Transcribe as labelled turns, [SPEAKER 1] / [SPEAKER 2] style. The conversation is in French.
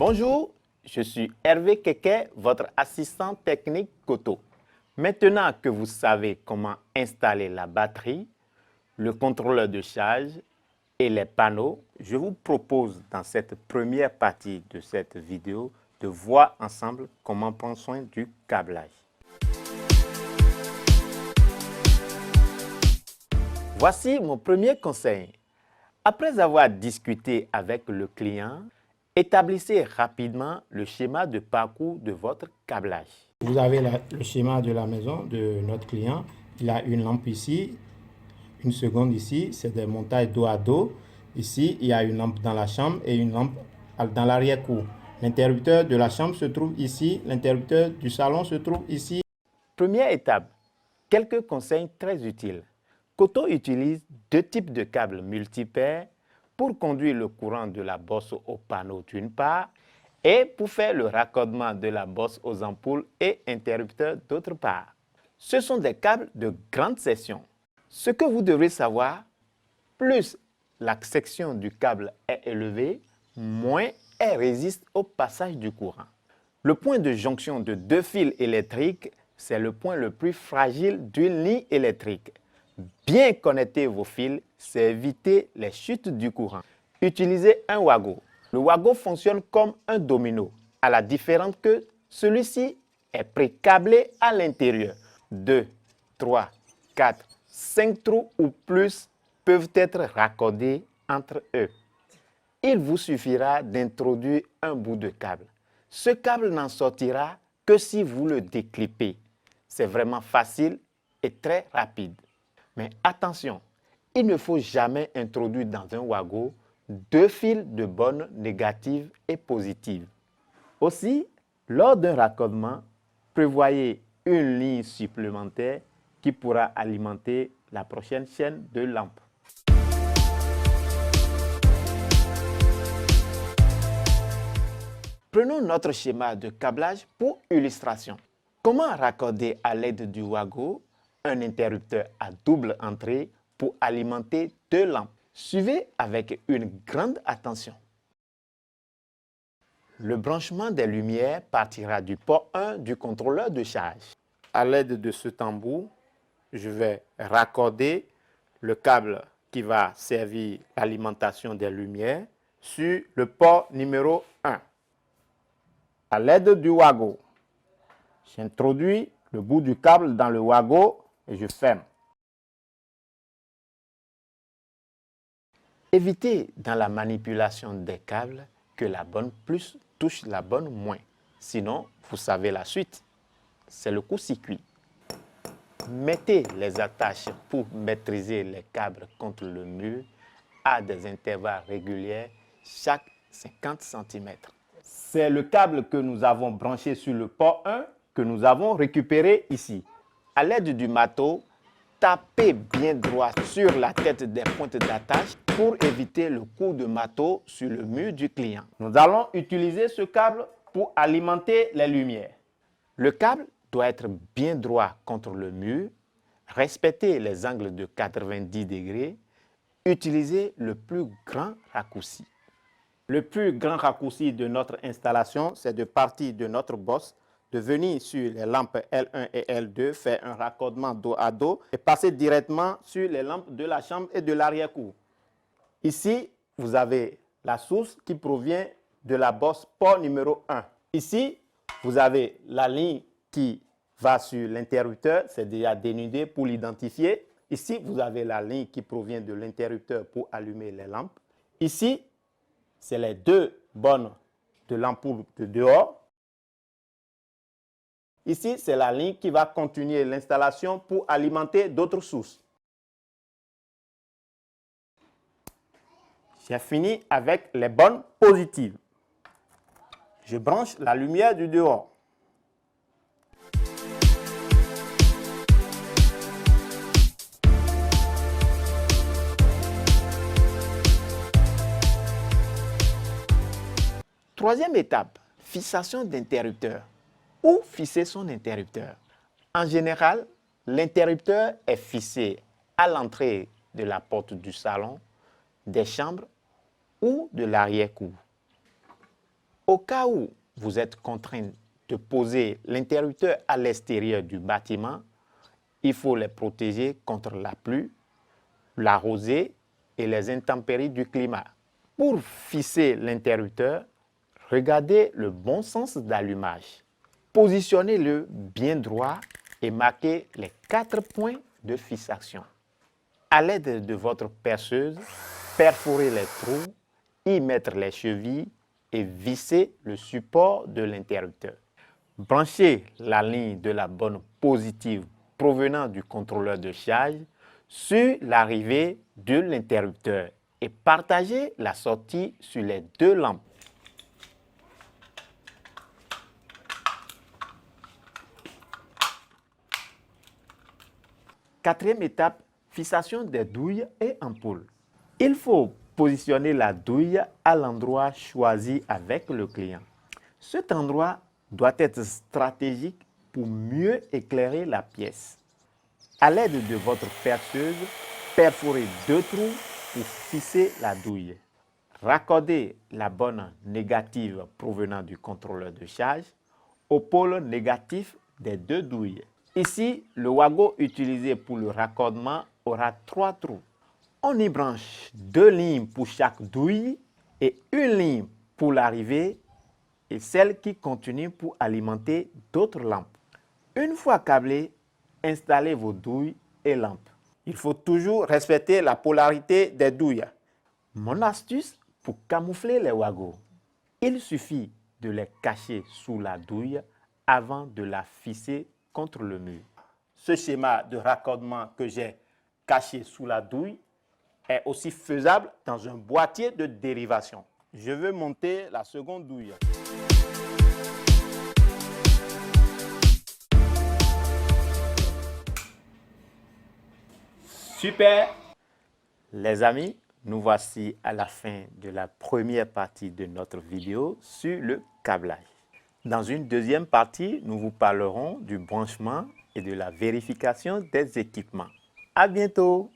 [SPEAKER 1] Bonjour, je suis Hervé Keke, votre assistant technique Koto. Maintenant que vous savez comment installer la batterie, le contrôleur de charge et les panneaux, je vous propose dans cette première partie de cette vidéo de voir ensemble comment prendre soin du câblage. Voici mon premier conseil. Après avoir discuté avec le client, établissez rapidement le schéma de parcours de votre câblage.
[SPEAKER 2] Vous avez le schéma de la maison de notre client. Il a une lampe ici, une seconde ici, c'est des montages dos à dos. Ici, il y a une lampe dans la chambre et une lampe dans l'arrière-cour. L'interrupteur de la chambre se trouve ici, l'interrupteur du salon se trouve ici.
[SPEAKER 1] Première étape, quelques conseils très utiles. Koto utilise deux types de câbles multipaires pour conduire le courant de la bosse au panneau d'une part et pour faire le raccordement de la bosse aux ampoules et interrupteurs d'autre part. Ce sont des câbles de grande section. Ce que vous devrez savoir, plus la section du câble est élevée, moins elle résiste au passage du courant. Le point de jonction de deux fils électriques, c'est le point le plus fragile d'une ligne électrique. Bien connecter vos fils, c'est éviter les chutes du courant. Utilisez un wago. Le wago fonctionne comme un domino, à la différence que celui-ci est pré-câblé à l'intérieur. 2, 3, 4, 5 trous ou plus peuvent être raccordés entre eux. Il vous suffira d'introduire un bout de câble. Ce câble n'en sortira que si vous le déclipez. C'est vraiment facile et très rapide. Mais attention, il ne faut jamais introduire dans un wago deux fils de bonne négative et positive. Aussi, lors d'un raccordement, prévoyez une ligne supplémentaire qui pourra alimenter la prochaine chaîne de lampes. Prenons notre schéma de câblage pour illustration. Comment raccorder à l'aide du wago un interrupteur à double entrée pour alimenter deux lampes? Suivez avec une grande attention. Le branchement des lumières partira du port 1 du contrôleur de charge. À l'aide de ce tambour, je vais raccorder le câble qui va servir l'alimentation des lumières sur le port numéro 1. À l'aide du wago, j'introduis le bout du câble dans le wago et je ferme. Évitez dans la manipulation des câbles que la bonne plus touche la bonne moins. Sinon, vous savez la suite. C'est le court-circuit. Mettez les attaches pour maîtriser les câbles contre le mur à des intervalles réguliers chaque 50 cm. C'est le câble que nous avons branché sur le port 1 que nous avons récupéré ici. À l'aide du marteau, tapez bien droit sur la tête des pointes d'attache pour éviter le coup de marteau sur le mur du client. Nous allons utiliser ce câble pour alimenter les lumières. Le câble doit être bien droit contre le mur. Respectez les angles de 90 degrés. Utilisez le plus grand raccourci. Le plus grand raccourci de notre installation, c'est de partir de notre bosse, de venir sur les lampes L1 et L2, faire un raccordement dos à dos et passer directement sur les lampes de la chambre et de l'arrière-cour. Ici, vous avez la source qui provient de la bosse port numéro 1. Ici, vous avez la ligne qui va sur l'interrupteur, c'est déjà dénudé pour l'identifier. Ici, vous avez la ligne qui provient de l'interrupteur pour allumer les lampes. Ici, c'est les deux bonnes de l'ampoule de dehors. Ici, c'est la ligne qui va continuer l'installation pour alimenter d'autres sources. J'ai fini avec les bonnes positives. Je branche la lumière du dehors. Troisième étape, fixation d'interrupteur. Où fixer son interrupteur? En général, l'interrupteur est fixé à l'entrée de la porte du salon, des chambres ou de l'arrière-cour. Au cas où vous êtes contraint de poser l'interrupteur à l'extérieur du bâtiment, il faut les protéger contre la pluie, la rosée et les intempéries du climat. Pour fisser l'interrupteur, regardez le bon sens d'allumage. Positionnez-le bien droit et marquez les 4 points de fixation. À l'aide de votre perceuse, perforez les trous, y mettre les chevilles et vissez le support de l'interrupteur. Branchez la ligne de la bonne positive provenant du contrôleur de charge sur l'arrivée de l'interrupteur et partagez la sortie sur les 2 lampes. Quatrième étape, fixation des douilles et ampoules. Il faut positionner la douille à l'endroit choisi avec le client. Cet endroit doit être stratégique pour mieux éclairer la pièce. À l'aide de votre perceuse, perforez 2 trous pour fixer la douille. Raccordez la bonne négative provenant du contrôleur de charge au pôle négatif des 2 douilles. Ici, le wagot utilisé pour le raccordement aura 3 trous. On y branche 2 lignes pour chaque douille et une ligne pour l'arrivée et celle qui continue pour alimenter d'autres lampes. Une fois câblées, installez vos douilles et lampes. Il faut toujours respecter la polarité des douilles. Mon astuce pour camoufler les wagots. Il suffit de les cacher sous la douille avant de la fisser contre le mur. Ce schéma de raccordement que j'ai caché sous la douille est aussi faisable dans un boîtier de dérivation. Je veux monter la seconde douille. Super! Les amis, nous voici à la fin de la première partie de notre vidéo sur le câblage. Dans une deuxième partie, nous vous parlerons du branchement et de la vérification des équipements. À bientôt!